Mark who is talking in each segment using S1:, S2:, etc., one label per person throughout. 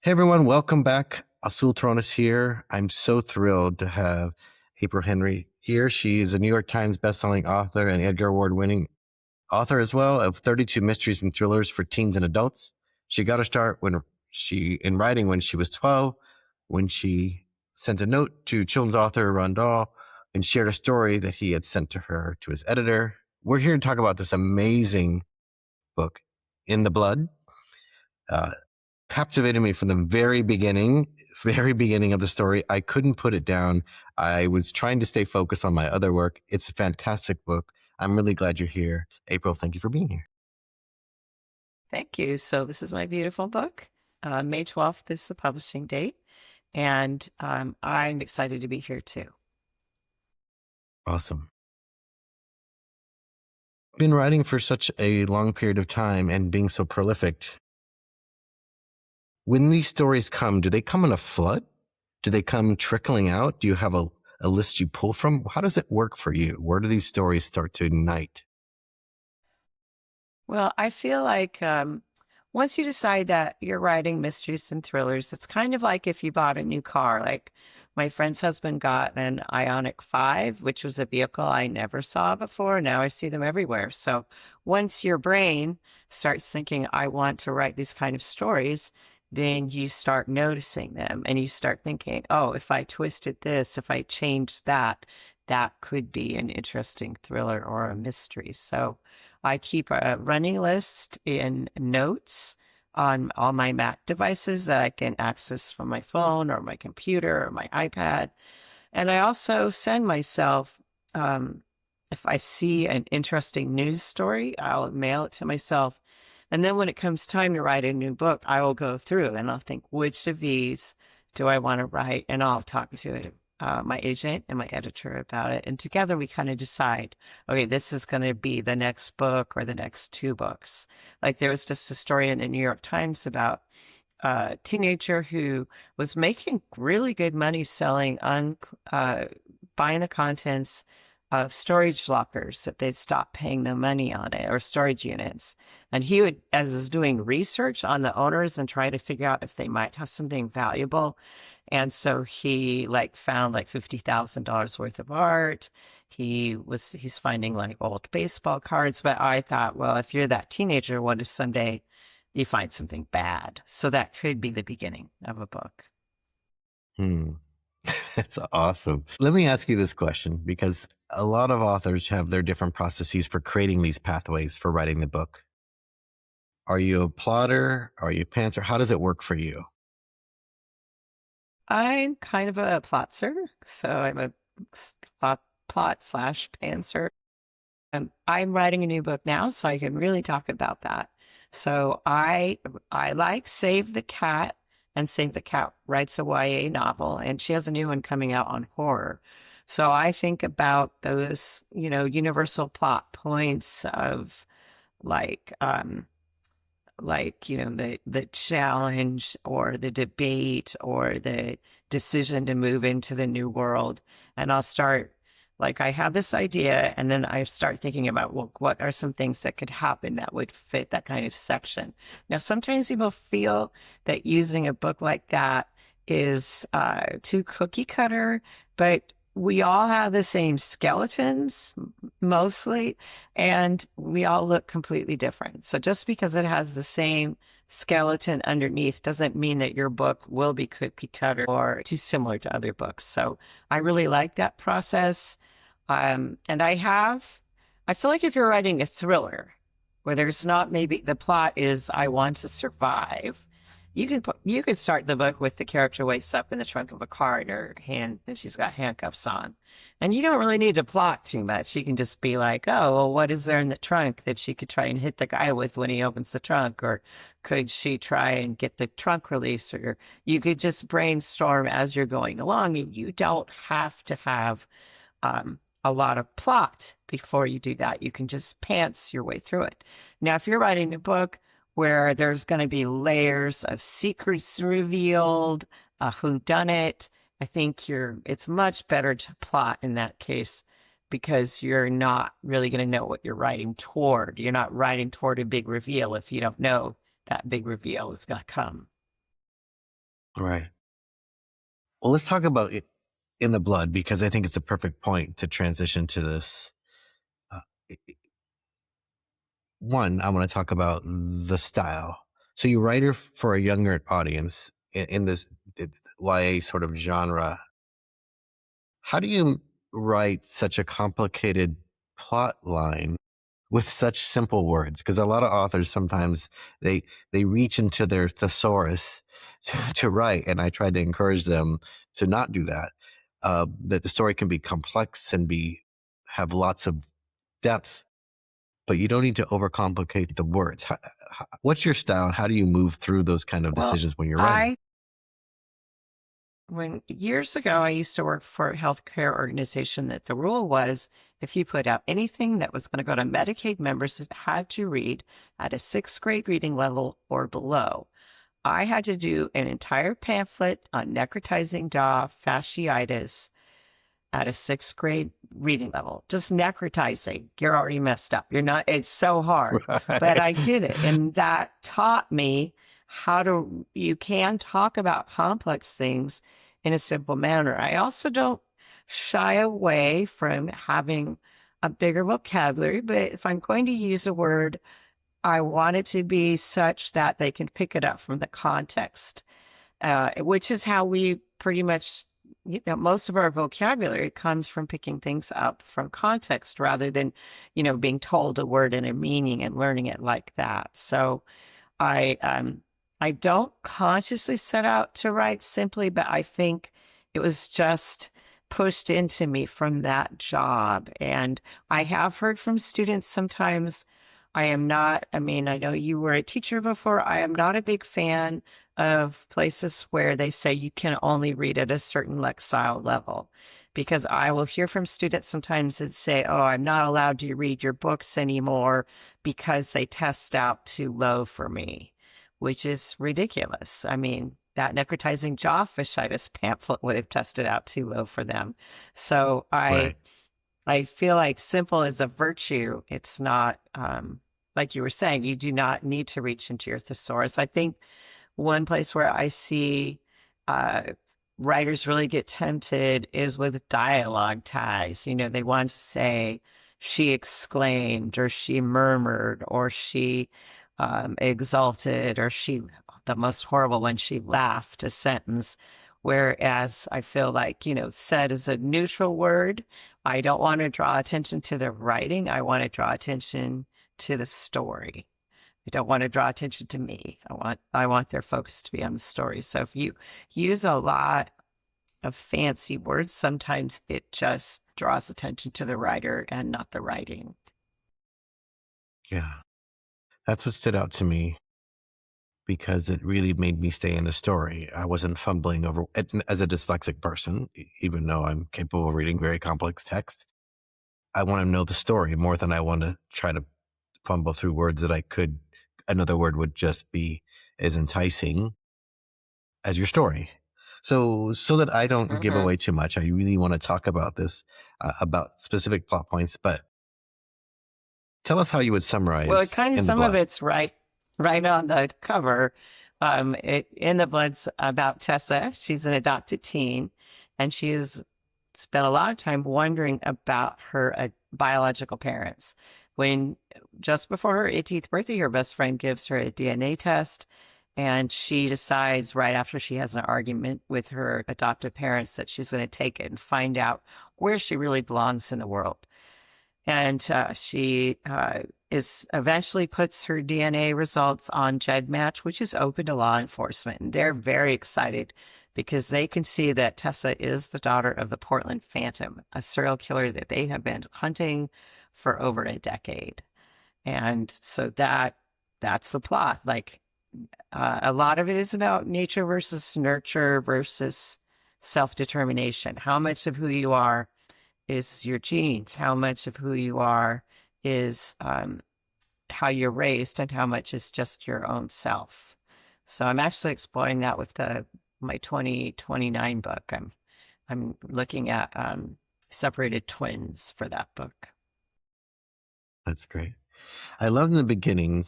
S1: Hey everyone, welcome back. Asul Tronis here. I'm so thrilled to have April Henry here. She is a New York Times bestselling author and Edgar Award winning author as well of 32 mysteries and thrillers for teens and adults. She got her start in writing when she was 12, when she sent a note to children's author Ron Dahl and shared a story that he had sent to her to his editor. We're here to talk about this amazing book, In the Blood. Captivated me from the very beginning of the story. I couldn't put it down. I was trying to stay focused on my other work. It's a fantastic book. I'm really glad you're here. April, thank you for being here.
S2: Thank you. So this is my beautiful book. May 12th is the publishing date, and I'm excited to be here too.
S1: Awesome. Been writing for such a long period of time and being so prolific. When these stories come, do they come in a flood? Do they come trickling out? Do you have a list you pull from? How does it work for you? Where do these stories start to ignite?
S2: Well, I feel like once you decide that you're writing mysteries and thrillers, it's kind of like if you bought a new car. Like my friend's husband got an Ioniq 5, which was a vehicle I never saw before. Now I see them everywhere. So once your brain starts thinking, I want to write these kind of stories, then you start noticing them and you start thinking, oh, if I twisted this, if I changed that, that could be an interesting thriller or a mystery. So I keep a running list in notes on all my Mac devices that I can access from my phone or my computer or my iPad. And I also send myself, if I see an interesting news story, I'll mail it to myself. And then when it comes time to write a new book, I will go through and I'll think, which of these do I want to write? And I'll talk to my agent and my editor about it. And together we kind of decide, okay, this is going to be the next book or the next two books. Like there was just a story in the New York Times about a teenager who was making really good money selling buying the contents of storage lockers that they'd stopped paying the money on it, or storage units. And he would, as is doing research on the owners and try to figure out if they might have something valuable. And so he found like $50,000 worth of art. He's finding like old baseball cards. But I thought, well, if you're that teenager, what if someday you find something bad? So that could be the beginning of a book.
S1: Hmm. That's awesome. Let me ask you this question, because a lot of authors have their different processes for creating these pathways for writing the book. Are you a plotter? Are you a pantser? How does it work for you?
S2: I'm kind of a plotzer, so I'm a plot slash pantser. I'm writing a new book now, so I can really talk about that. So I like Save the Cat, and Save the Cat writes a YA novel, and she has a new one coming out on horror. So I think about those, universal plot points of like the challenge or the debate or the decision to move into the new world. And I'll start, like, I have this idea, and then I start thinking about, well, what are some things that could happen that would fit that kind of section? Now, sometimes people feel that using a book like that is too cookie cutter, but we all have the same skeletons mostly, and we all look completely different. So just because it has the same skeleton underneath doesn't mean that your book will be cookie cutter or too similar to other books. So I really like that process. And I feel like if you're writing a thriller where there's not, maybe the plot is I want to survive, you could start the book with the character wakes up in the trunk of a car in her hand and she's got handcuffs on. And you don't really need to plot too much. You can just be like, oh, well, what is there in the trunk that she could try and hit the guy with when he opens the trunk? Or could she try and get the trunk released? Or you could just brainstorm as you're going along. You don't have to have a lot of plot before you do that. You can just pants your way through it. Now, if you're writing a book where there's going to be layers of secrets revealed, a whodunit, I think it's much better to plot in that case because you're not really going to know what you're writing toward. You're not writing toward a big reveal if you don't know that big reveal is going to come.
S1: Right. Well, let's talk about it in the blood because I think it's a perfect point to transition to this. Uh, One, I want to talk about the style. So you write her for a younger audience in this YA sort of genre. How do you write such a complicated plot line with such simple words? Because a lot of authors sometimes they reach into their thesaurus to write, and I try to encourage them to not do that. That the story can be complex and be have lots of depth, but you don't need to overcomplicate the words. What's your style? How do you move through those kind of
S2: Well,
S1: decisions when you're writing?
S2: I when years ago I used to work for a healthcare organization that the rule was if you put out anything that was going to go to Medicaid members that had to read at a sixth grade reading level or below, I had to do an entire pamphlet on necrotizing jaw fasciitis at a sixth grade reading level. Just necrotizing. You're already messed up. You're not, it's so hard. But
S1: Right.
S2: I did it. And that taught me how to, you can talk about complex things in a simple manner. I also don't shy away from having a bigger vocabulary, but if I'm going to use a word, I want it to be such that they can pick it up from the context, which is how we pretty much, most of our vocabulary comes from picking things up from context rather than, being told a word and a meaning and learning it like that. So I don't consciously set out to write simply, but I think it was just pushed into me from that job. And I have heard from students sometimes I am not, I mean, I know you were a teacher before. I am not a big fan of places where they say you can only read at a certain Lexile level, because I will hear from students sometimes that say, oh, I'm not allowed to read your books anymore because they test out too low for me, which is ridiculous. I mean, that necrotizing jaw fasciitis pamphlet would have tested out too low for them. So
S1: Right.
S2: I feel like simple is a virtue. It's not, like you were saying, you do not need to reach into your thesaurus. I think one place where I see uh, writers really get tempted is with dialogue tags. They want to say, she exclaimed, or she murmured, or she exulted, or she, the most horrible one, she laughed a sentence. Whereas I feel like, said is a neutral word. I don't want to draw attention to the writing. I want to draw attention to the story. I don't want to draw attention to me. I want their focus to be on the story. So if you use a lot of fancy words, sometimes it just draws attention to the writer and not the writing.
S1: Yeah. That's what stood out to me because it really made me stay in the story. I wasn't fumbling over as a dyslexic person, even though I'm capable of reading very complex text. I want to know the story more than I want to try to fumble through words that I could. Another word would just be as enticing as your story. So that I don't give
S2: Mm-hmm.
S1: away too much, I really want to talk about this, about specific plot points. But tell us how you would
S2: Well, it
S1: summarize
S2: kind of,
S1: In the
S2: some of
S1: Blood.
S2: it's right on the cover. In the Blood's about Tessa. She's an adopted teen, and she has spent a lot of time wondering about her biological parents. When just before her 18th birthday, her best friend gives her a DNA test, and she decides right after she has an argument with her adoptive parents that she's going to take it and find out where she really belongs in the world. And she is eventually puts her DNA results on GEDmatch, which is open to law enforcement. And they're very excited because they can see that Tessa is the daughter of the Portland Phantom, a serial killer that they have been hunting for over a decade. And so that's the plot. Like a lot of it is about nature versus nurture versus self-determination. How much of who you are is your genes, how much of who you are is how you're raised, and how much is just your own self. So I'm actually exploring that with my 2029 book. I'm looking at separated twins for that book.
S1: That's great. I love in the beginning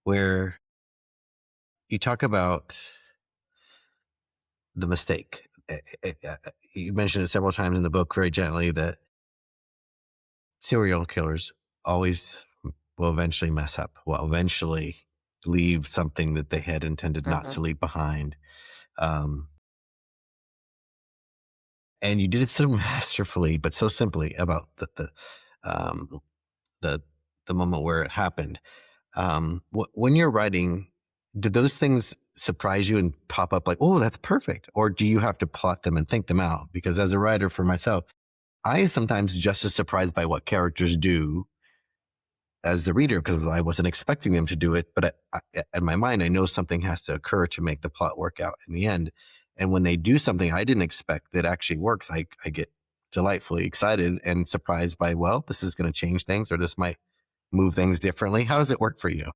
S1: where you talk about the mistake. You mentioned it several times in the book very gently that serial killers always will eventually mess up, will eventually leave something that they had intended not
S2: Mhm.
S1: to leave behind. Um, and you did it so masterfully, but so simply about um, the, the moment where it happened. When you're writing, do those things surprise you and pop up like, oh, that's perfect? Or do you have to plot them and think them out? Because as a writer for myself, I am sometimes just as surprised by what characters do as the reader because I wasn't expecting them to do it. But in my mind, I know something has to occur to make the plot work out in the end. And when they do something I didn't expect that actually works, I get delightfully excited and surprised by, well, this is going to change things or this might move things differently. How does it work for you?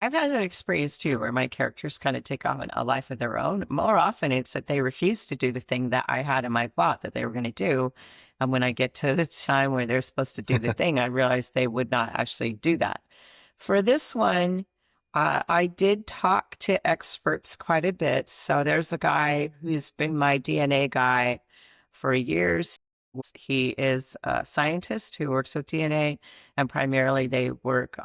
S2: I've had that experience too, where my characters kind of take on a life of their own. More often, it's that they refuse to do the thing that I had in my plot that they were going to do. And when I get to the time where they're supposed to do the thing, I realize they would not actually do that. For this one, I did talk to experts quite a bit. So there's a guy who's been my DNA guy for years. He is a scientist who works with DNA, and primarily they work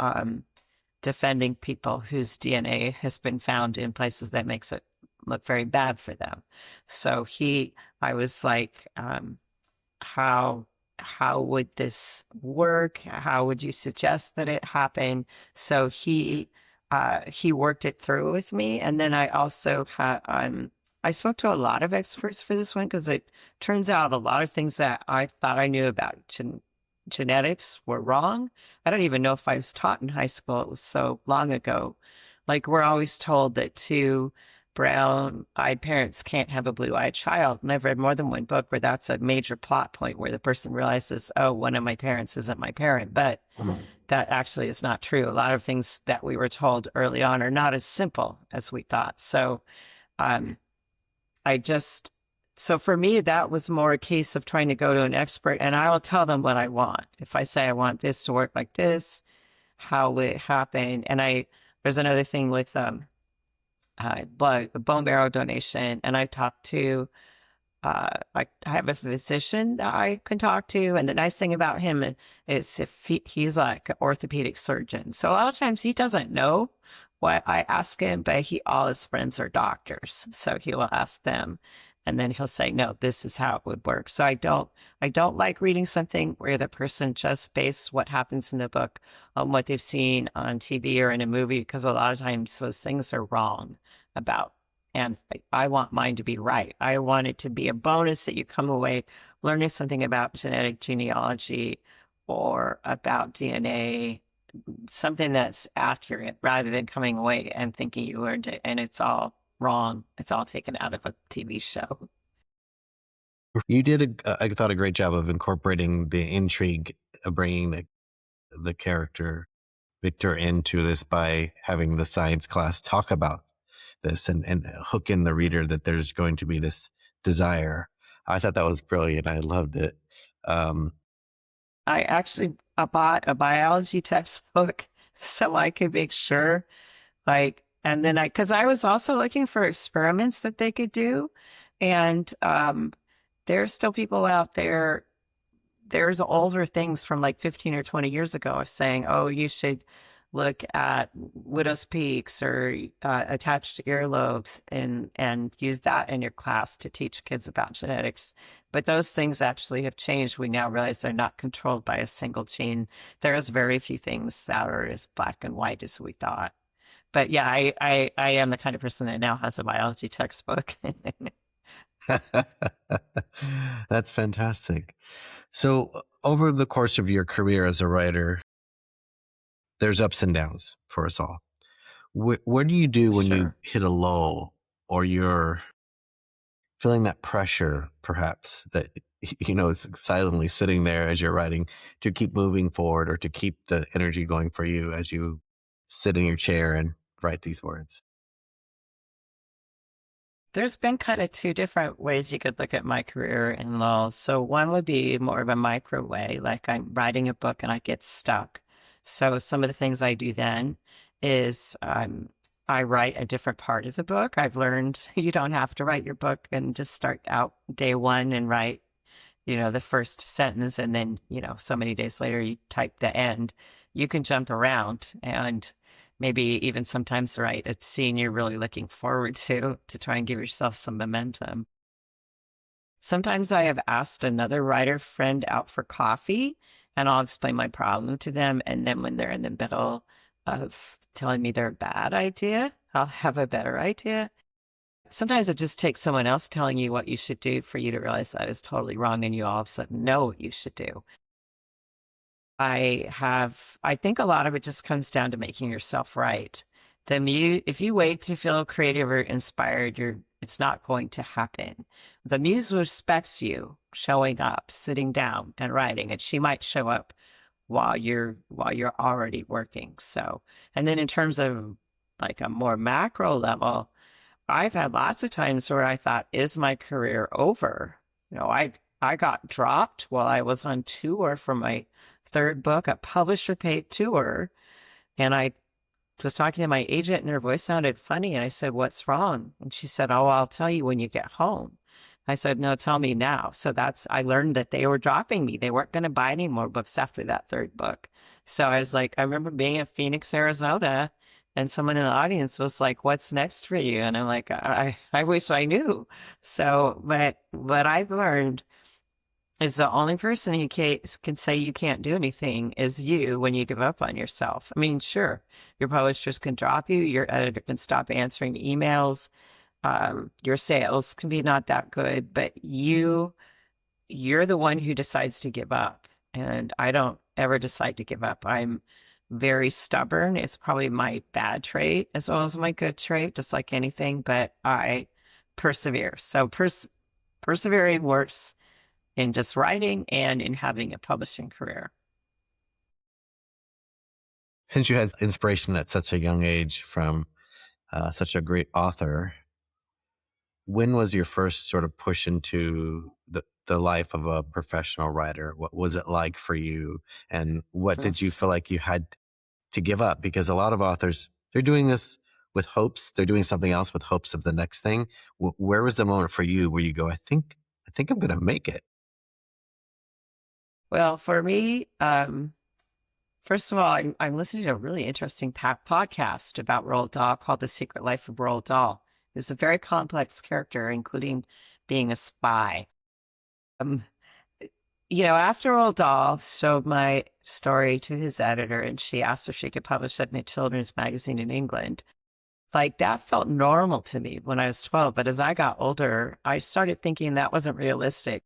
S2: defending people whose DNA has been found in places that makes it look very bad for them. So I was like, how how would this work? How would you suggest that it happen? So he worked it through with me, and then I also had I spoke to a lot of experts for this one because it turns out a lot of things that I thought I knew about genetics were wrong. I don't even know if I was taught in high school. It was so long ago. Like we're always told that two brown-eyed parents can't have a blue-eyed child. And I've read more than one book where that's a major plot point where the person realizes, oh, one of my parents isn't my parent. But that actually is not true. A lot of things that we were told early on are not as simple as we thought. So um, I just, so for me, that was more a case of trying to go to an expert and I will tell them what I want. If I say I want this to work like this, how would it happen? And there's another thing with bone marrow donation, and I talked to I have a physician that I can talk to, and the nice thing about him is if he's like an orthopedic surgeon, so a lot of times he doesn't know what I ask him, but all his friends are doctors, so he will ask them, and then he'll say, "No, this is how it would work." So I don't like reading something where the person just bases what happens in the book on what they've seen on TV or in a movie, because a lot of times those things are wrong about and I want mine to be right. I want it to be a bonus that you come away learning something about genetic genealogy or about DNA, something that's accurate rather than coming away and thinking you learned it and it's all wrong. It's all taken out of a TV show.
S1: You did, I thought, a great job of incorporating the intrigue of bringing the character Victor into this by having the science class talk about this and hook in the reader that there's going to be this desire. I thought that was brilliant. I loved it. Um,
S2: I actually bought a biology textbook so I could make sure, like, and then because I was also looking for experiments that they could do. And there's still people out there there's older things from like 15 or 20 years ago saying, oh, you should look at widow's peaks or attached earlobes and use that in your class to teach kids about genetics. But those things actually have changed. We now realize they're not controlled by a single gene. There's very few things that are as black and white as we thought. But yeah, I am the kind of person that now has a biology textbook.
S1: that's fantastic. So, over the course of your career as a writer, there's ups and downs for us all. What do you do when you
S2: Sure.
S1: hit a lull or you're feeling that pressure, perhaps, that is silently sitting there as you're writing to keep moving forward or to keep the energy going for you as you sit in your chair and write these words?
S2: There's been kind of two different ways you could look at my career in laws. So one would be more of a micro way, like I'm writing a book and I get stuck. So some of the things I do then is I write a different part of the book. I've learned you don't have to write your book and just start out day one and write, the first sentence, and then, so many days later you type the end. You can jump around and maybe even sometimes write a scene you're really looking forward to try and give yourself some momentum. Sometimes I have asked another writer friend out for coffee and I'll explain my problem to them. And then when they're in the middle of telling me their bad idea, I'll have a better idea. Sometimes it just takes someone else telling you what you should do for you to realize that is totally wrong and you all of a sudden know what you should do. I think a lot of it just comes down to making yourself right. If you wait to feel creative or inspired, it's not going to happen. The muse respects you showing up, sitting down and writing, and she might show up while you're already working. So, and then in terms of like a more macro level, I've had lots of times where I thought, is my career over? I got dropped while I was on tour for my third book, a publisher paid tour. And I was talking to my agent and her voice sounded funny. And I said, what's wrong? And she said, oh, I'll tell you when you get home. I said, no, tell me now. So I learned that they were dropping me. They weren't going to buy any more books after that third book. So I was like, I remember being in Phoenix, Arizona, and someone in the audience was like, what's next for you? And I'm like, I wish I knew. So, but what I've learned is the only person who can say you can't do anything is you when you give up on yourself. I mean, sure, your publishers can drop you, your editor can stop answering emails, your sales can be not that good, but you're the one who decides to give up. And I don't ever decide to give up. I'm very stubborn. It's probably my bad trait as well as my good trait, just like anything, but I persevere. So persevering works in just writing and in having a publishing career.
S1: Since you had inspiration at such a young age from such a great author, when was your first sort of push into the life of a professional writer? What was it like for you? And what did you feel like you had to give up? Because a lot of authors, they're doing this with hopes. They're doing something else with hopes of the next thing. Where was the moment for you where you go, I think I'm going to make it?
S2: Well, for me, first of all, I'm listening to a really interesting podcast about Roald Dahl called The Secret Life of Roald Dahl. He was a very complex character, including being a spy. Um, after Roald Dahl showed my story to his editor and she asked if she could publish it in a children's magazine in England, like that felt normal to me when I was 12. But as I got older, I started thinking that wasn't realistic.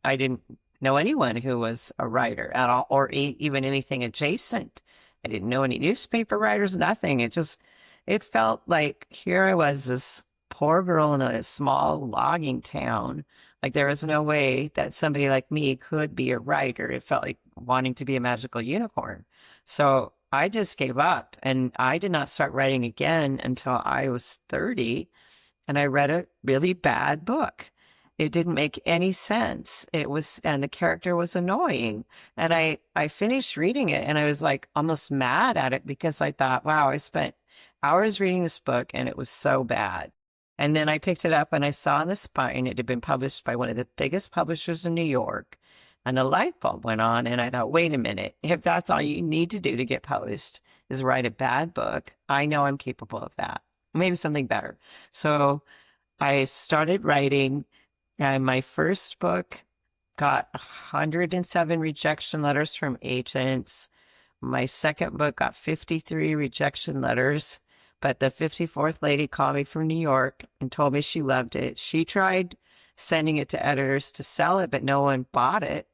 S2: I didn't know anyone who was a writer at all, or even anything adjacent. I didn't know any newspaper writers, nothing. It felt like here I was, this poor girl in a small logging town. Like there was no way that somebody like me could be a writer. It felt like wanting to be a magical unicorn. So I just gave up and I did not start writing again until I was 30 and I read a really bad book. It didn't make any sense. And the character was annoying. And I finished reading it and I was like almost mad at it because I thought, wow, I spent hours reading this book and it was so bad. And then I picked it up and I saw on the spine it had been published by one of the biggest publishers in New York. And a light bulb went on and I thought, wait a minute, if that's all you need to do to get published is write a bad book, I know I'm capable of that. Maybe something better. So I started writing, and my first book got 107 rejection letters from agents. My second book got 53 rejection letters, but the 54th lady called me from New York and told me she loved it. She tried sending it to editors to sell it, but no one bought it.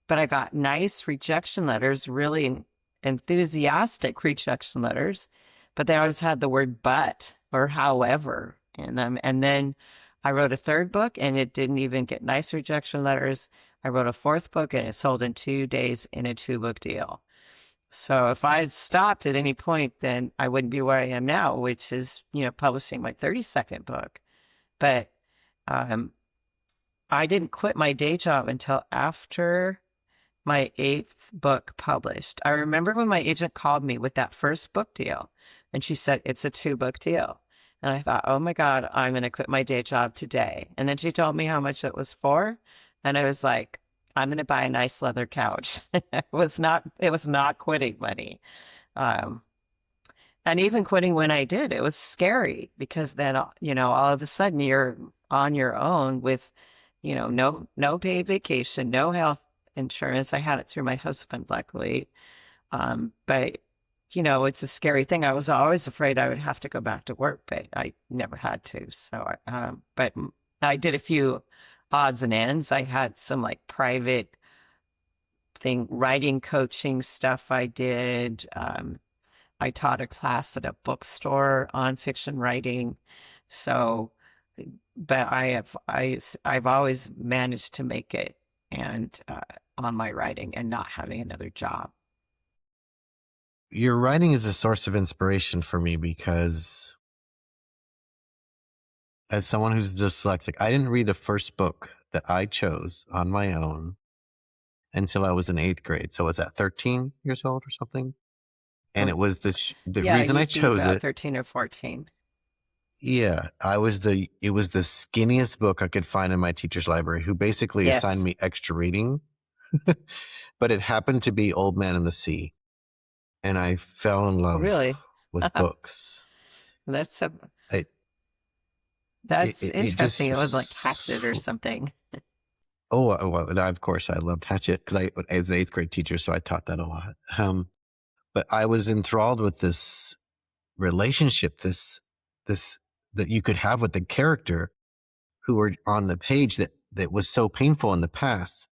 S2: But I got nice rejection letters, really enthusiastic rejection letters, but they always had the word but or however in them. And then I wrote a third book and it didn't even get nice rejection letters. I wrote a fourth book and it sold in 2 days in a 2-book deal. So if I stopped at any point, then I wouldn't be where I am now, which is, publishing my 32nd book. But I didn't quit my day job until after my 8th book published. I remember when my agent called me with that first book deal And she said, it's a 2 book deal. And I thought, oh my God, I'm going to quit my day job today. And then she told me how much it was for. And I was like, I'm going to buy a nice leather couch. It was not quitting money. Um, and even quitting when I did, it was scary because then, all of a sudden you're on your own with, no paid vacation, no health insurance. I had it through my husband, luckily. But it's a scary thing. I was always afraid I would have to go back to work, but I never had to. So, but I did a few odds and ends. I had some like private writing coaching stuff I did. I taught a class at a bookstore on fiction writing. So, but I've always managed to make it and on my writing and not having another job.
S1: Your writing is a source of inspiration for me because as someone who's dyslexic, I didn't read the first book that I chose on my own until I was in 8th grade. So was that 13 years old or something? And
S2: Oh,
S1: it was the
S2: yeah,
S1: reason I
S2: you'd be
S1: chose
S2: about
S1: it.
S2: 13 or 14.
S1: Yeah, it was the skinniest book I could find in my teacher's library, who basically assigned
S2: Yes.
S1: me extra reading. But it happened to be Old Man and the Sea, and I fell in
S2: Oh,
S1: love
S2: really?
S1: with books.
S2: That's a,
S1: It
S2: that's
S1: it
S2: interesting.
S1: just
S2: It was like Hatchet or something.
S1: well, of course I loved Hatchet because I was an 8th grade teacher, so I taught that a lot. But I was enthralled with this relationship, this that you could have with the character who were on the page that was so painful in the past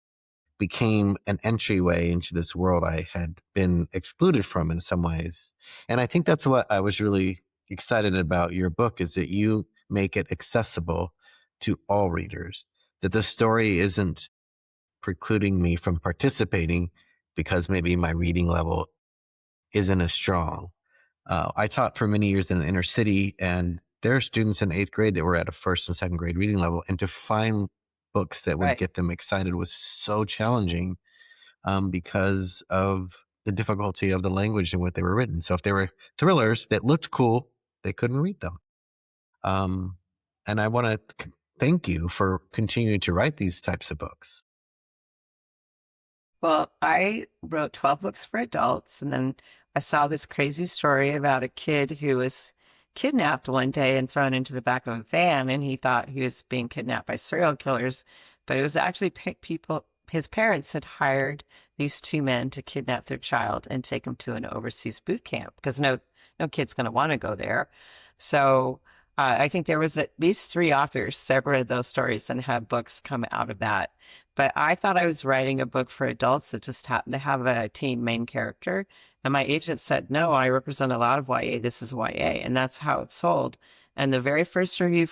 S1: became an entryway into this world I had been excluded from in some ways. And I think that's what I was really excited about your book is that you make it accessible to all readers, that the story isn't precluding me from participating because maybe my reading level isn't as strong. I taught for many years in the inner city, and there are students in 8th grade that were at a first and second grade reading level, and to find books that would
S2: Right.
S1: get them excited was so challenging because of the difficulty of the language and what they were written. So if they were thrillers that looked cool, they couldn't read them. Um, and I want to thank you for continuing to write these types of books.
S2: Well, I wrote 12 books for adults, and then I saw this crazy story about a kid who was kidnapped one day and thrown into the back of a van, and he thought he was being kidnapped by serial killers, but it was actually people, his parents had hired these 2 men to kidnap their child and take him to an overseas boot camp because no kid's going to want to go there. So I think there was at least 3 authors that read those stories and had books come out of that. But I thought I was writing a book for adults that just happened to have a teen main character. And my agent said, no, I represent a lot of YA. This is YA. And that's how it sold. And the very first review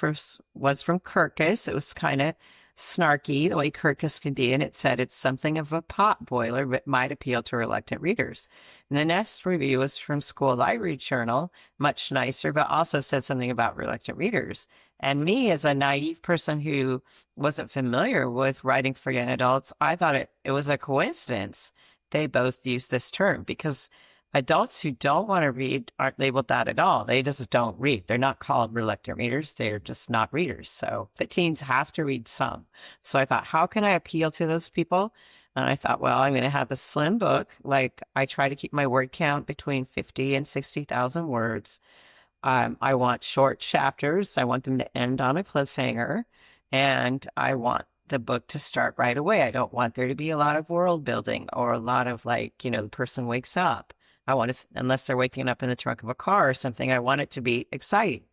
S2: was from Kirkus. It was kind of snarky, the way Kirkus can be. And it said it's something of a pot boiler, but might appeal to reluctant readers. And the next review was from School Library Journal, much nicer, but also said something about reluctant readers. And me, as a naive person who wasn't familiar with writing for young adults, I thought it was a coincidence they both used this term because adults who don't want to read aren't labeled that at all. They just don't read. They're not called reluctant readers. They're just not readers. So the teens have to read some. So I thought, how can I appeal to those people? And I thought, well, I'm going to have a slim book. Like I try to keep my word count between 50 and 60,000 words. I want short chapters. I want them to end on a cliffhanger, and I want the book to start right away. I don't want there to be a lot of world building or a lot of like, the person wakes up. I want to, unless they're waking up in the trunk of a car or something, I want it to be exciting.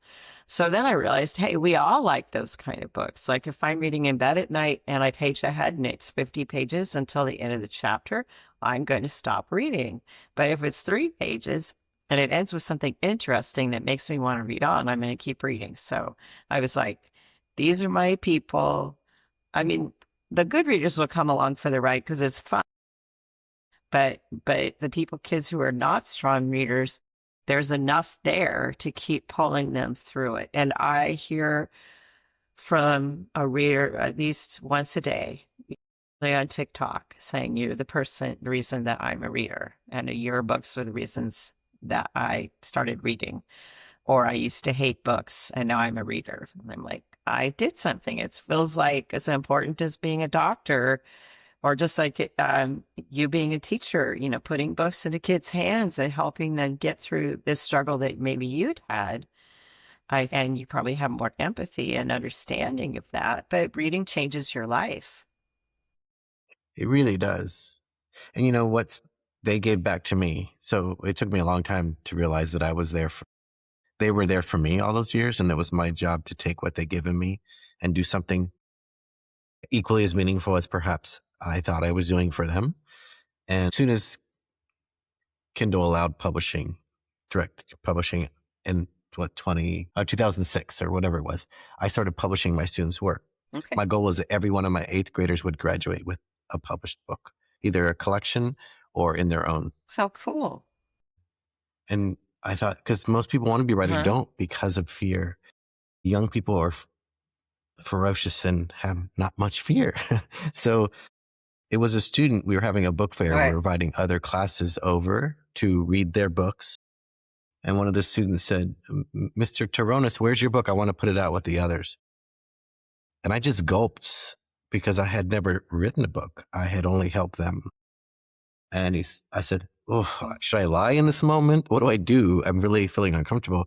S2: So then I realized, hey, we all like those kind of books. Like if I'm reading in bed at night and I page ahead and it's 50 pages until the end of the chapter, I'm going to stop reading. But if it's 3 pages, and it ends with something interesting that makes me want to read on, I'm going to keep reading. So I was like, these are my people. I mean, the good readers will come along for the ride because it's fun. But the kids who are not strong readers, there's enough there to keep pulling them through it. And I hear from a reader at least once a day on TikTok saying, you're the reason that I'm a reader, and your books are the reasons that I started reading. Or I used to hate books and now I'm a reader. And I'm like, I did something. It feels like as important as being a doctor or just like you being a teacher, you know, putting books into kids' hands and helping them get through this struggle that maybe you'd had. And you probably have more empathy and understanding of that, but reading changes your life.
S1: It really does. And you know what? They gave back to me. So it took me a long time to realize that I was there for, they were there for me all those years. And it was my job to take what they'd given me and do something equally as meaningful as perhaps I thought I was doing for them. And as soon as Kindle allowed publishing, direct publishing in 2006 or whatever it was, I started publishing my students' work.
S2: Okay.
S1: My goal was that every one of my eighth graders would graduate with a published book, either a collection or in their own.
S2: How cool.
S1: And I thought, because most people want to be writers,
S2: Uh-huh.
S1: don't, because of fear. Young people are ferocious and have not much fear. So it was a student, we were having a book fair. We
S2: Right.
S1: were inviting other classes over to read their books. And one of the students said, Mr. Taronis, where's your book? I want to put it out with the others. And I just gulped because I had never written a book. I had only helped them. And I said, oh, should I lie in this moment? What do I do? I'm really feeling uncomfortable.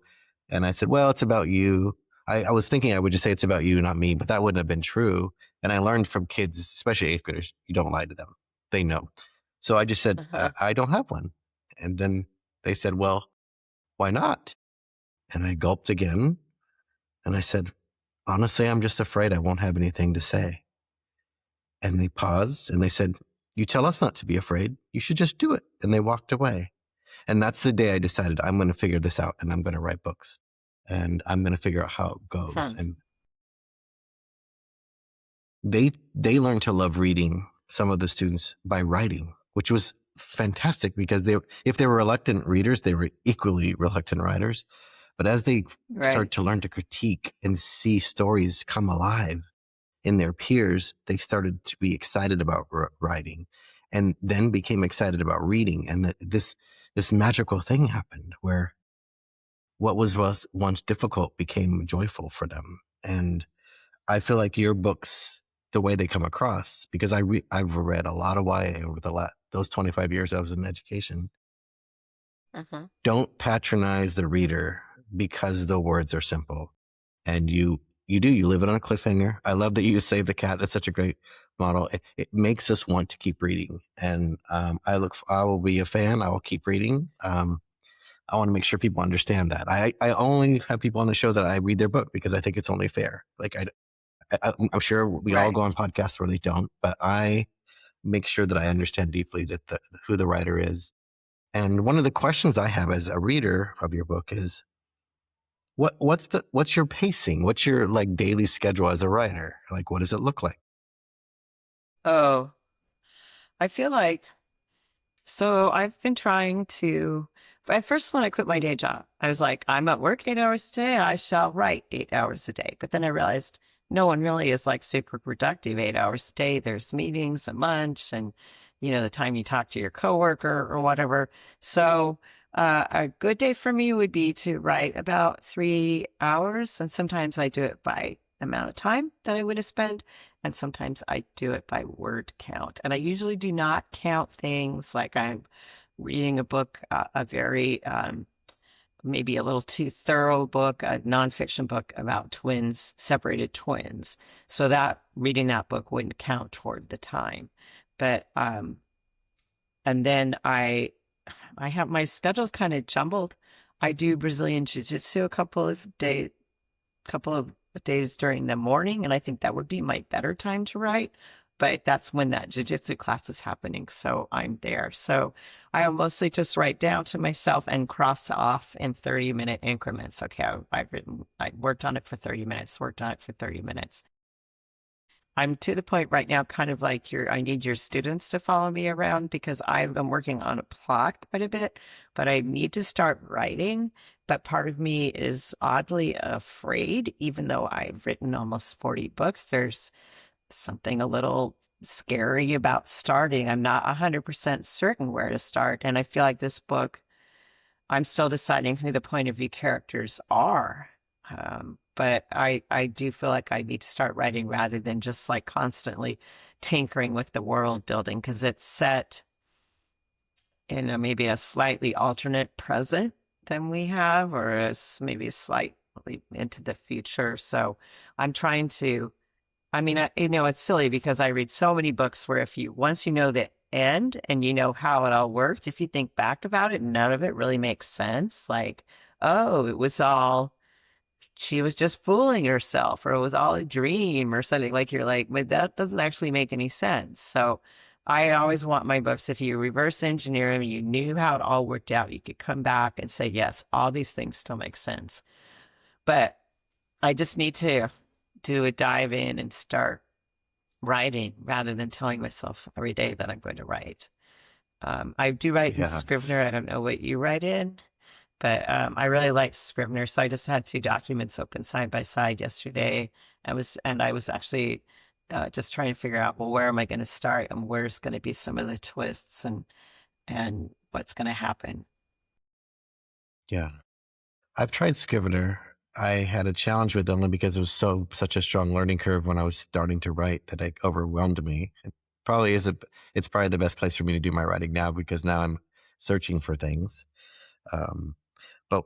S1: And I said, well, it's about you. I was thinking I would just say it's about you, not me, but that wouldn't have been true. And I learned from kids, especially eighth graders, you don't lie to them. They know. So I just said,
S2: Uh-huh.
S1: I don't have one. And then they said, well, why not? And I gulped again. And I said, honestly, I'm just afraid I won't have anything to say. And they paused and they said, you tell us not to be afraid. You should just do it. And they walked away. And that's the day I decided I'm going to figure this out and I'm going to write books and I'm going to figure out how it goes.
S2: Hmm.
S1: And they learned to love reading, some of the students, by writing, which was fantastic because if they were reluctant readers, they were equally reluctant writers. But as they
S2: Right.
S1: start to learn to critique and see stories come alive in their peers, they started to be excited about writing and then became excited about reading. And this magical thing happened where what was once difficult became joyful for them. And I feel like your books, the way they come across, because I've read a lot of YA over those 25 years I was in education,
S2: Uh-huh.
S1: don't patronize the reader because the words are simple. And you live it on a cliffhanger. I love that you save the cat. That's such a great model. It makes us want to keep reading. And I will be a fan. I will keep reading. I want to make sure people understand that. I only have people on the show that I read their book because I think it's only fair. Like I'm sure we all
S2: Right.
S1: go on podcasts where they don't, but I make sure that I understand deeply that who the writer is. And one of the questions I have as a reader of your book is, what's your pacing? What's your like daily schedule as a writer? Like, what does it look like?
S2: Oh, I feel like so I've been trying to, at first, when I quit my day job, I was like, I'm at work 8 hours a day. I shall write 8 hours a day. But then I realized no one really is like super productive 8 hours a day. There's meetings and lunch and, you know, the time you talk to your coworker or whatever. So a good day for me would be to write about 3 hours. And sometimes I do it by the amount of time that I would have spent. And sometimes I do it by word count. And I usually do not count things like I'm reading a book, a very, maybe a little too thorough book, a nonfiction book about twins, separated twins. So that reading that book wouldn't count toward the time. But, and then I have my schedule's kind of jumbled. I do Brazilian Jiu-Jitsu a couple of days during the morning, and I think that would be my better time to write. But that's when that jujitsu class is happening, so I'm there. So I mostly just write down to myself and cross off in 30-minute increments. Okay, I worked on it for 30 minutes, worked on it for 30 minutes. I'm to the point right now, kind of like I need your students to follow me around because I've been working on a plot quite a bit, but I need to start writing. But part of me is oddly afraid, even though I've written almost 40 books, there's something a little scary about starting. I'm not 100% certain where to start. And I feel like this book I'm still deciding who the point of view characters are. But I do feel like I need to start writing rather than just like constantly tinkering with the world building because it's set in maybe a slightly alternate present than we have, or maybe slightly into the future. So I'm trying to, I mean, it's silly because I read so many books where if you, once you know the end and you know how it all worked, if you think back about it, none of it really makes sense. Like, oh, it was all, she was just fooling herself, or it was all a dream or something. Like, you're like, but that doesn't actually make any sense. So I always want my books, if you reverse engineer them, you knew how it all worked out, you could come back and say, yes, all these things still make sense. But I just need to do a dive in and start writing rather than telling myself every day that I'm going to write. I do write in
S1: Yeah.
S2: Scrivener. I don't know what you write in, but I really like Scrivener. So I just had two documents open side by side yesterday. I was actually just trying to figure out, well, where am I going to start and where's going to be some of the twists and what's going to happen.
S1: Yeah. I've tried Scrivener. I had a challenge with it only because it was such a strong learning curve when I was starting to write that it overwhelmed me. It probably is it's probably the best place for me to do my writing now because now I'm searching for things. Um, but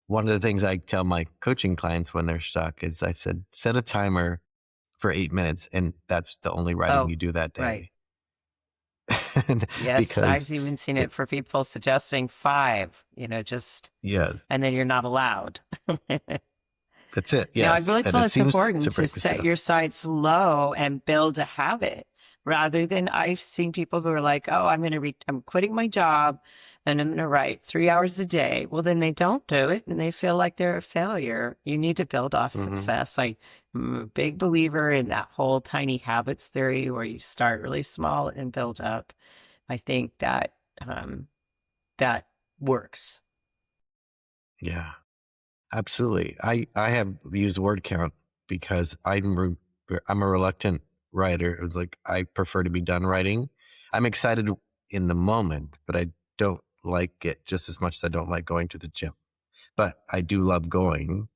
S1: one of the things I tell my coaching clients when they're stuck is I said, set a timer for 8 minutes, and that's the only writing
S2: Oh,
S1: you do that
S2: right.
S1: day.
S2: Yes,
S1: Because
S2: I've even seen
S1: it,
S2: it for people suggesting five, just,
S1: yes,
S2: and then you're not allowed.
S1: that's it.
S2: Now, I
S1: Yes.
S2: really
S1: And
S2: feel
S1: it
S2: it's
S1: seems to
S2: important to
S1: break the
S2: set
S1: seal.
S2: your sights low and build a habit rather than I've seen people who are like, oh, I'm quitting my job and I'm going to write 3 hours a day. Well, then they don't do it and they feel like they're a failure. You need to build off
S1: Hmm.
S2: success. I'm a big believer in that whole tiny habits theory where you start really small and build up. I think that, that works.
S1: Yeah. Absolutely. I have used word count because I'm a reluctant writer. Like I prefer to be done writing. I'm excited in the moment, but I don't like it just as much as I don't like going to the gym. But I do love going.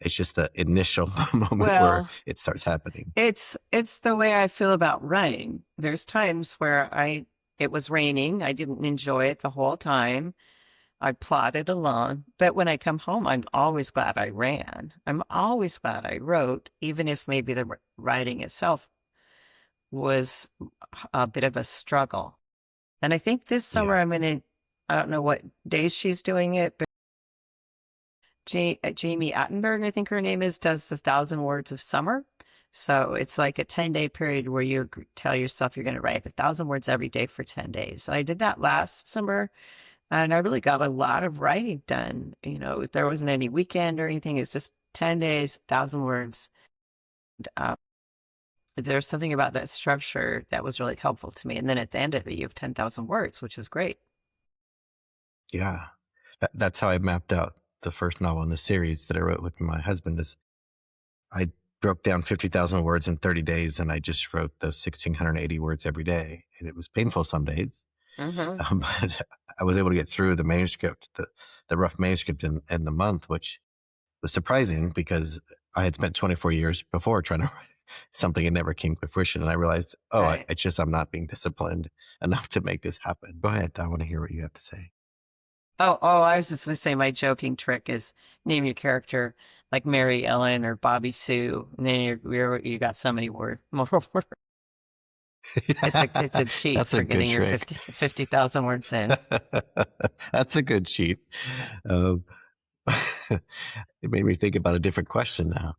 S1: It's just the initial moment where
S2: Well,
S1: it starts happening.
S2: it's the way I feel about running. There's times where it was raining. I didn't enjoy it the whole time. I plodded along, but when I come home, I'm always glad I ran. I'm always glad I wrote, even if maybe the writing itself was a bit of a struggle. And I think this summer
S1: Yeah.
S2: I don't know what days she's doing it, but Jamie Attenberg, I think her name is, does 1,000 words of summer. So it's like a 10-day period where you tell yourself you're going to write 1,000 words every day for 10 days. And I did that last summer and I really got a lot of writing done. There wasn't any weekend or anything. It's just 10 days, 1,000 words. Uh, there's something about that structure that was really helpful to me. And then at the end of it, you have 10,000 words, which is great.
S1: Yeah. That's how I mapped out the first novel in the series that I wrote with my husband. Is I broke down 50,000 words in 30 days and I just wrote those 1,680 words every day. And it was painful some days.
S2: Hmm.
S1: But I was able to get through the manuscript, the rough manuscript in the month, which was surprising because I had spent 24 years before trying to write something and never came to fruition. And I realized, oh,
S2: Right.
S1: it's just I'm not being disciplined enough to make this happen. Go ahead. I want to hear what you have to say.
S2: Oh, I was just going to say my joking trick is name your character like Mary Ellen or Bobby Sue, and then you got so many more words. It's a cheat
S1: That's a
S2: for
S1: good
S2: getting your
S1: trick.
S2: 50,000 words in.
S1: That's a good cheat. Um, it made me think about a different question now.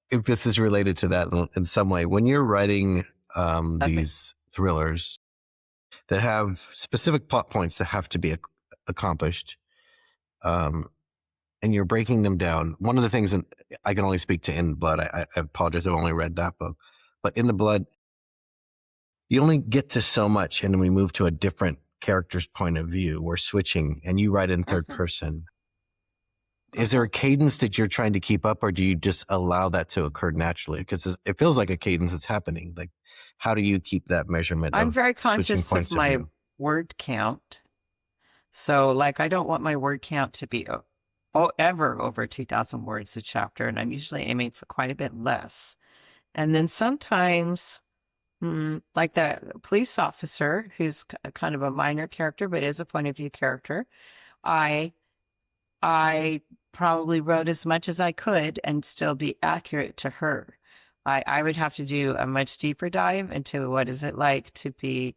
S1: If this is related to that in some way, when you're writing
S2: Okay.
S1: these thrillers that have specific plot points that have to be accomplished, um, and you're breaking them down, one of the things, and I can only speak to In the Blood. I apologize, I've only read that book, but In the Blood, you only get to so much, and then we move to a different character's point of view. We're switching, and you write in third
S2: Hmm.
S1: person. Is there
S2: Hmm.
S1: a cadence that you're trying to keep up, or do you just allow that to occur naturally? Because it feels like a cadence that's happening. Like, how do you keep that measurement
S2: I'm
S1: of
S2: very
S1: switching
S2: conscious of
S1: points of
S2: my
S1: view?
S2: word count. So, like, I don't want my word count to be ever over 2,000 words a chapter, and I'm usually aiming for quite a bit less. And then sometimes, like the police officer, who's kind of a minor character but is a point of view character, I I probably wrote as much as I could and still be accurate to her. I would have to do a much deeper dive into what is it like to be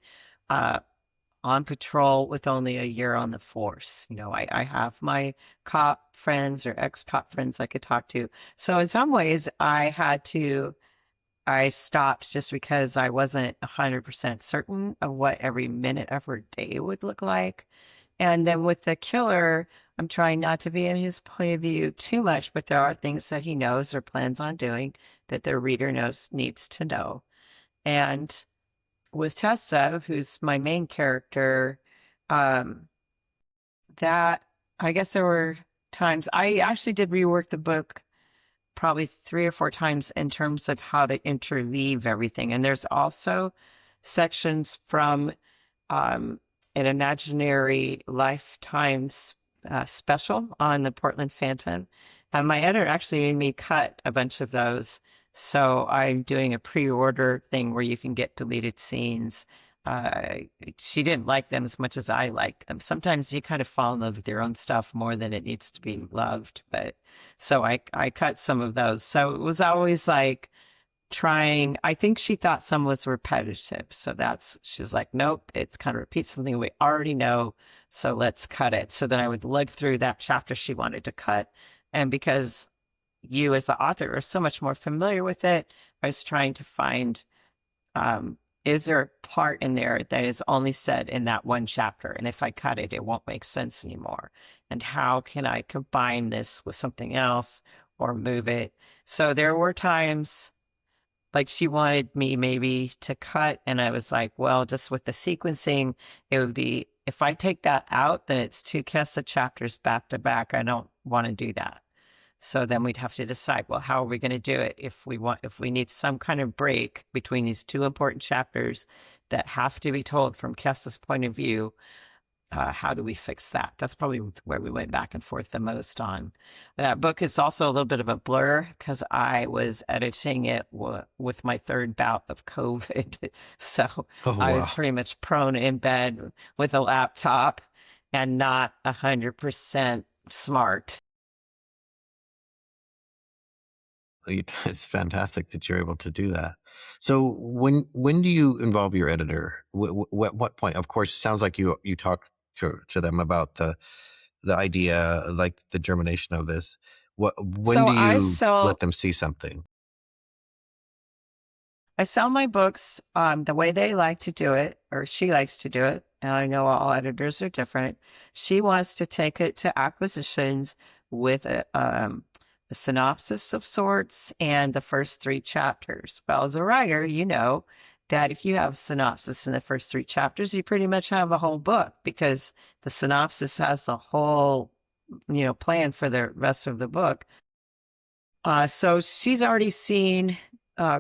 S2: uh, on patrol with only a year on the force. I have my cop friends or ex-cop friends I could talk to. So in some ways, I stopped just because I wasn't 100% certain of what every minute of her day would look like. And then with the killer, I'm trying not to be in his point of view too much, but there are things that he knows or plans on doing that the reader needs to know. And with Tessa, who's my main character, um, that I guess there were times I actually did rework the book probably 3 or 4 times in terms of how to interleave everything. And there's also sections from an imaginary lifetimes special on the Portland Phantom. And my editor actually made me cut a bunch of those. So I'm doing a pre-order thing where you can get deleted scenes. Uh, she didn't like them as much as I liked them. Sometimes you kind of fall in love with your own stuff more than it needs to be loved. But so I cut some of those. So it was always like, I think she thought some was repetitive. So she was like, nope, it's kind of repeats something we already know. So let's cut it. So then I would look through that chapter she wanted to cut. And because you as the author are so much more familiar with it, I was trying to find, is there a part in there that is only said in that one chapter? And if I cut it, it won't make sense anymore. And how can I combine this with something else or move it? So there were times like she wanted me maybe to cut, and I was like, well, just with the sequencing, it would be if I take that out, then it's two Kessa chapters back to back. I don't want to do that. So then we'd have to decide, well, how are we going to do it if we need some kind of break between these two important chapters that have to be told from Kessa's point of view. How do we fix that? That's probably where we went back and forth the most on. That book is also a little bit of a blur because I was editing it with my third bout of COVID. So
S1: Oh,
S2: I was
S1: wow.
S2: pretty much prone in bed with a laptop and not 100% smart.
S1: It's fantastic that you're able to do that. So when do you involve your editor? What point? Of course, it sounds like you talk to them about the idea, like the germination of this. When
S2: So
S1: do you let them see something?
S2: I sell my books the way they like to do it, or she likes to do it. And I know all editors are different. She wants to take it to acquisitions with a synopsis of sorts and the first 3 chapters. Well, as a writer, you know that if you have synopsis in the first 3 chapters, you pretty much have the whole book because the synopsis has the whole, plan for the rest of the book. So she's already seen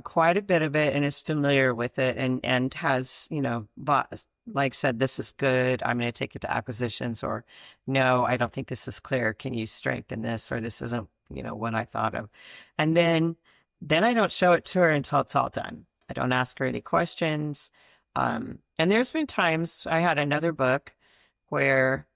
S2: quite a bit of it and is familiar with it and has, bought, like said, this is good. I'm going to take it to acquisitions, or no, I don't think this is clear. Can you strengthen this? Or this isn't, what I thought of. And then I don't show it to her until it's all done. I don't ask her any questions. And there's been times I had another book where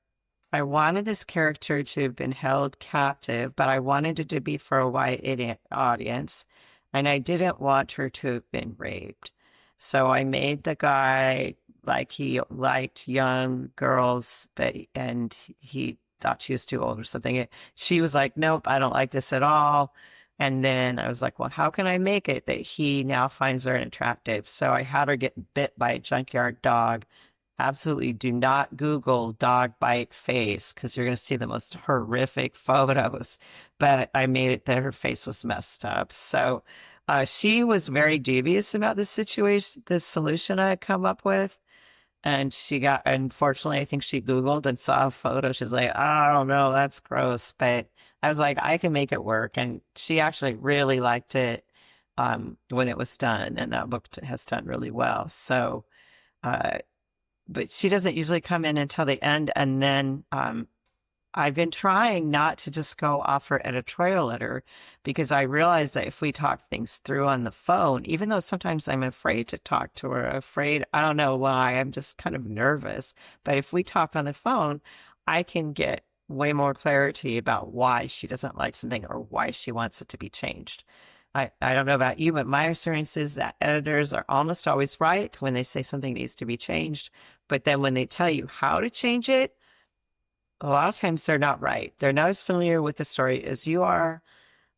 S2: I wanted this character to have been held captive, but I wanted it to be for a white audience, and I didn't want her to have been raped. So I made the guy like he liked young girls, and he thought she was too old or something. She was like, "Nope, I don't like this at all." And then I was like, "Well, how can I make it that he now finds her attractive?" So I had her get bit by a junkyard dog. Absolutely do not Google dog bite face because you're going to see the most horrific photos. But I made it that her face was messed up. So she was very dubious about the situation, the solution I had come up with. And unfortunately, I think she Googled and saw a photo. She's like, I don't know, that's gross. But I was like, I can make it work. And she actually really liked it when it was done. And that book has done really well. So, uh, but she doesn't usually come in until the end. And then I've been trying not to just go off her editorial letter because I realize that if we talk things through on the phone, even though sometimes I'm afraid to talk to her, afraid, I don't know why, I'm just kind of nervous. But if we talk on the phone, I can get way more clarity about why she doesn't like something or why she wants it to be changed. I don't know about you, but my experience is that editors are almost always right when they say something needs to be changed. But then when they tell you how to change it, a lot of times they're not right. They're not as familiar with the story as you are.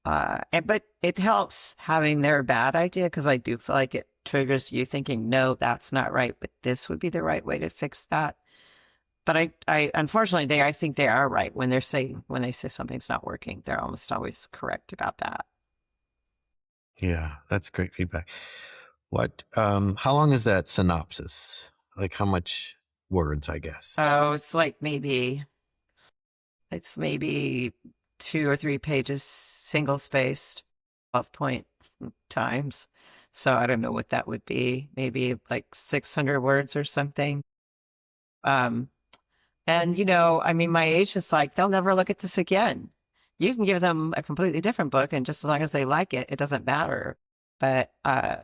S2: But it helps having their bad idea because I do feel like it triggers you thinking, no, that's not right, but this would be the right way to fix that. But I unfortunately, I think they are right when when they say something's not working. They're almost always correct about that.
S1: Yeah, that's great feedback. How long is that synopsis? Like how much words, I guess?
S2: Oh, it's maybe 2 or 3 pages, single spaced, 12 point times. So I don't know what that would be. Maybe like 600 words or something. Um, and I mean, my agent's like, they'll never look at this again. You can give them a completely different book, and just as long as they like it, it doesn't matter. But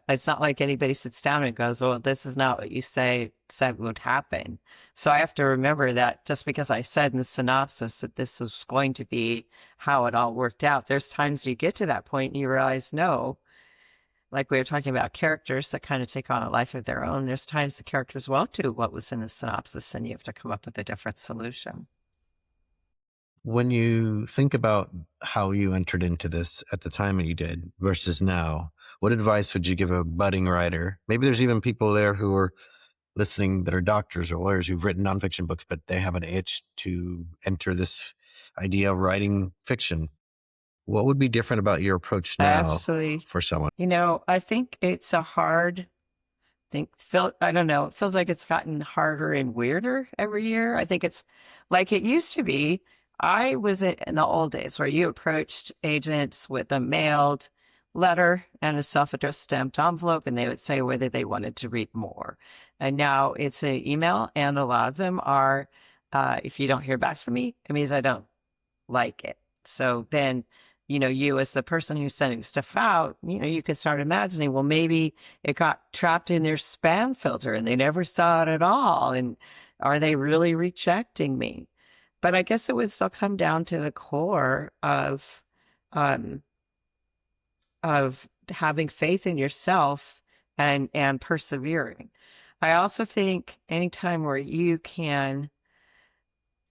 S2: it's not like anybody sits down and goes, "Well, this is not what you said would happen." So I have to remember that just because I said in the synopsis that this was going to be how it all worked out, there's times you get to that point and you realize, no, like we were talking about characters that kind of take on a life of their own. There's times the characters won't do what was in the synopsis, and you have to come up with a different solution.
S1: When you think about how you entered into this at the time that you did versus now, what advice would you give a budding writer? Maybe there's even people there who are listening that are doctors or lawyers who've written nonfiction books, but they have an itch to enter this idea of writing fiction. What would be different about your approach now
S2: Absolutely.
S1: for someone?
S2: I think it's a hard I don't know. It feels like it's gotten harder and weirder every year. I think it's like it used to be. I was in the old days where you approached agents with a mailed letter and a self-addressed stamped envelope, and they would say whether they wanted to read more. And now it's an email, and a lot of them are, if you don't hear back from me, it means I don't like it. So then, you as the person who's sending stuff out, you can start imagining, well, maybe it got trapped in their spam filter and they never saw it at all. And are they really rejecting me? But I guess it would still come down to the core um, of having faith in yourself and persevering. I also think anytime where you can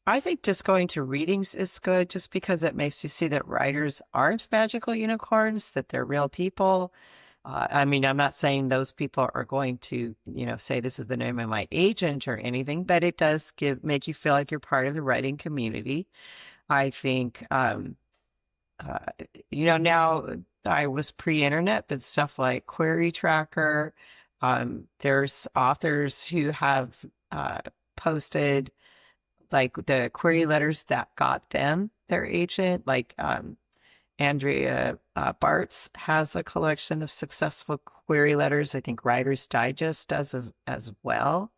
S2: I think just going to readings is good just because it makes you see that writers aren't magical unicorns, that they're real people. I mean, I'm not saying those people are going to, say this is the name of my agent or anything, but it does make you feel like you're part of the writing community. I think, uh, now I was pre-internet, but stuff like Query Tracker, there's authors who have posted like the query letters that got them their agent. Like Andrea Bartz has a collection of successful query letters. I think Writer's Digest does as well.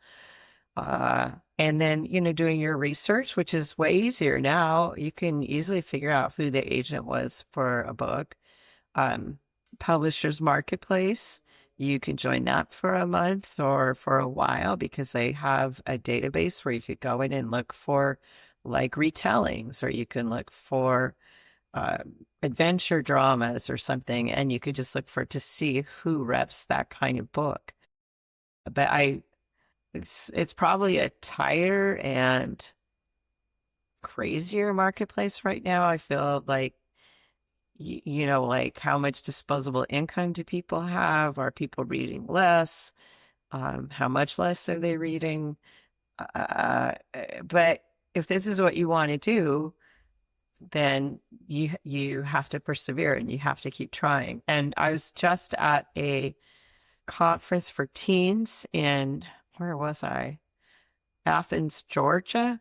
S2: And then, doing your research, which is way easier now, you can easily figure out who the agent was for a book. Um, Publishers Marketplace, you can join that for a month or for a while because they have a database where you could go in and look for like retellings, or you can look for uh, adventure dramas or something, and you could just look for to see who reps that kind of book. But it's probably a tighter and crazier marketplace right now. I feel like like how much disposable income do people have? Are people reading less? How much less are they reading? But if this is what you want to do, then you have to persevere and you have to keep trying. And I was just at a conference for teens in where was I? Athens, Georgia,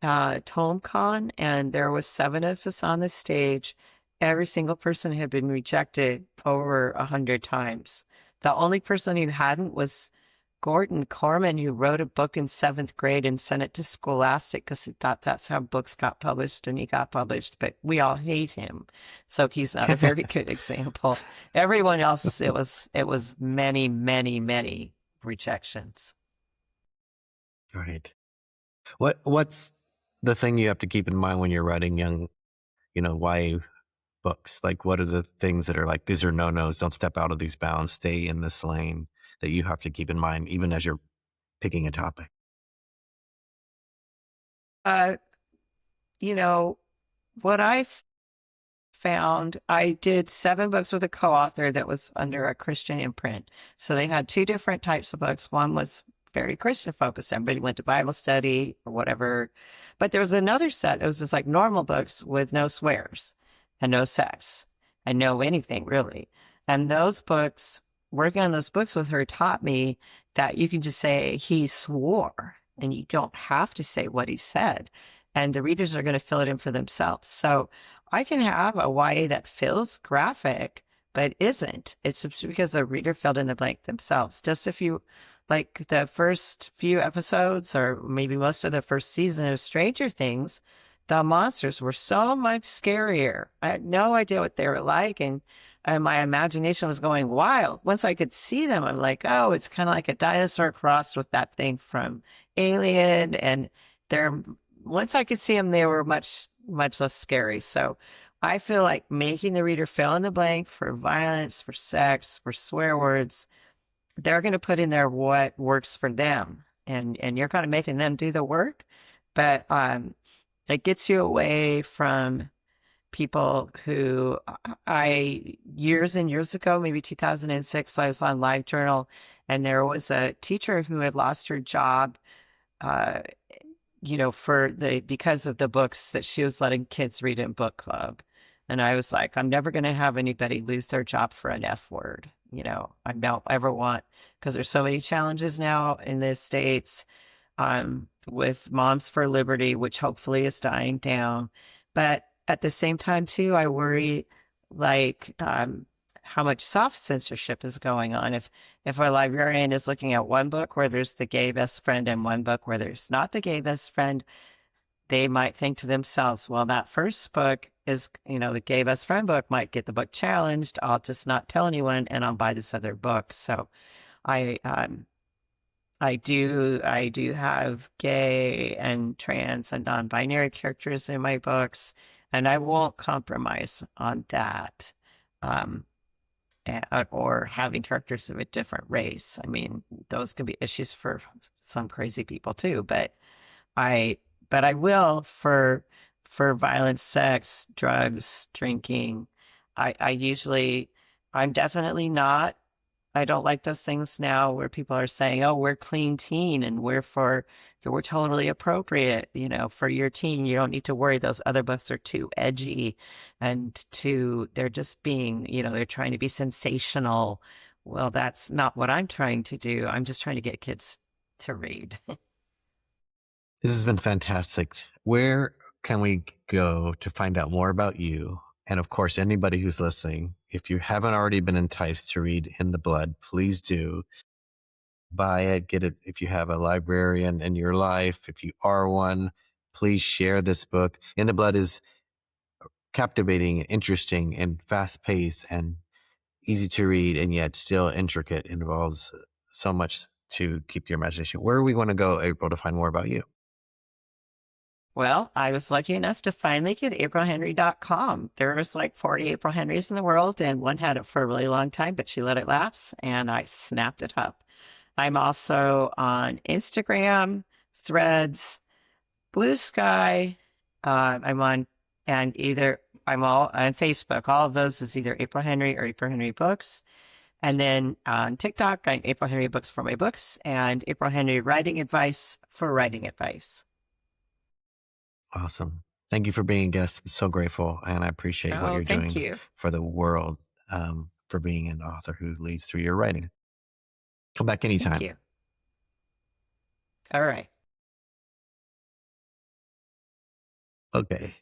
S2: TomeCon, and there was 7 of us on the stage. Every single person had been rejected over 100 times. The only person who hadn't was Gordon Corman, who wrote a book in seventh grade and sent it to Scholastic because he thought that's how books got published, and he got published, but we all hate him. So he's not a very good example. Everyone else, it was many, many, many rejections.
S1: Right. What's the thing you have to keep in mind when you're writing young, YA books? Like, what are the things that are like, these are no-nos, don't step out of these bounds, stay in this lane, that you have to keep in mind, even as you're picking a topic?
S2: Uh, you know, what I've found, I did 7 books with a co-author that was under a Christian imprint. So they had 2 different types of books. One was very Christian focused. Everybody went to Bible study or whatever. But there was another set that was just like normal books with no swears and no sex and no anything really. And those books, working on those books with her taught me that you can just say he swore and you don't have to say what he said. And the readers are going to fill it in for themselves. So I can have a YA that feels graphic, but isn't. It's just because the reader filled in the blank themselves. Just if you like the first few episodes, or maybe most of the first season of Stranger Things, the monsters were so much scarier. I had no idea what they were like, and my imagination was going wild. Once I could see them, I'm like, oh, it's kind of like a dinosaur crossed with that thing from Alien, and they're once I could see them, they were much, much less scary. So I feel like making the reader fill in the blank for violence, for sex, for swear words, they're going to put in there what works for them. And you're kind of making them do the work. But it gets you away from people who years and years ago, maybe 2006, I was on LiveJournal, and there was a teacher who had lost her job uh, because of the books that she was letting kids read in book club. And I was like, I'm never going to have anybody lose their job for an F word. I don't ever want, because there's so many challenges now in the States, with Moms for Liberty, which hopefully is dying down. But at the same time, too, I worry like how much soft censorship is going on. If a librarian is looking at one book where there's the gay best friend and one book where there's not the gay best friend, they might think to themselves, well, that first book is, the gay best friend book might get the book challenged. I'll just not tell anyone and I'll buy this other book. So I I do have gay and trans and non-binary characters in my books, and I won't compromise on that. Um, or having characters of a different race. I mean, those can be issues for some crazy people too, but I I will for violence, sex, drugs, drinking. I usually I'm definitely not. I don't like those things now where people are saying, "Oh, we're clean teen and so we're totally appropriate, for your teen. You don't need to worry. Those other books are too edgy and they're just being, they're trying to be sensational." Well, that's not what I'm trying to do. I'm just trying to get kids to read.
S1: This has been fantastic. Where can we go to find out more about you? And of course, anybody who's listening, if you haven't already been enticed to read In the Blood, please do buy it, get it. If you have a librarian in your life, if you are one, please share this book. In the Blood is captivating, interesting, and fast paced and easy to read, and yet still intricate. It involves so much to keep your imagination. Where do we want to go, April, to find more about you?
S2: Well, I was lucky enough to finally get aprilhenry.com. There was like 40 April Henrys in the world, and one had it for a really long time, but she let it lapse, and I snapped it up. I'm also on Instagram, Threads, Blue Sky. I'm on, and either I'm all on Facebook. All of those is either April Henry or April Henry Books. And then on TikTok, I'm April Henry Books for my books and April Henry Writing Advice for writing advice.
S1: Awesome. Thank you for being a guest. I'm so grateful, and I appreciate what
S2: Oh,
S1: you're
S2: thank
S1: doing
S2: you.
S1: for the world, for being an author who leads through your writing. Come back
S2: Thank
S1: anytime.
S2: you. All right.
S1: Okay.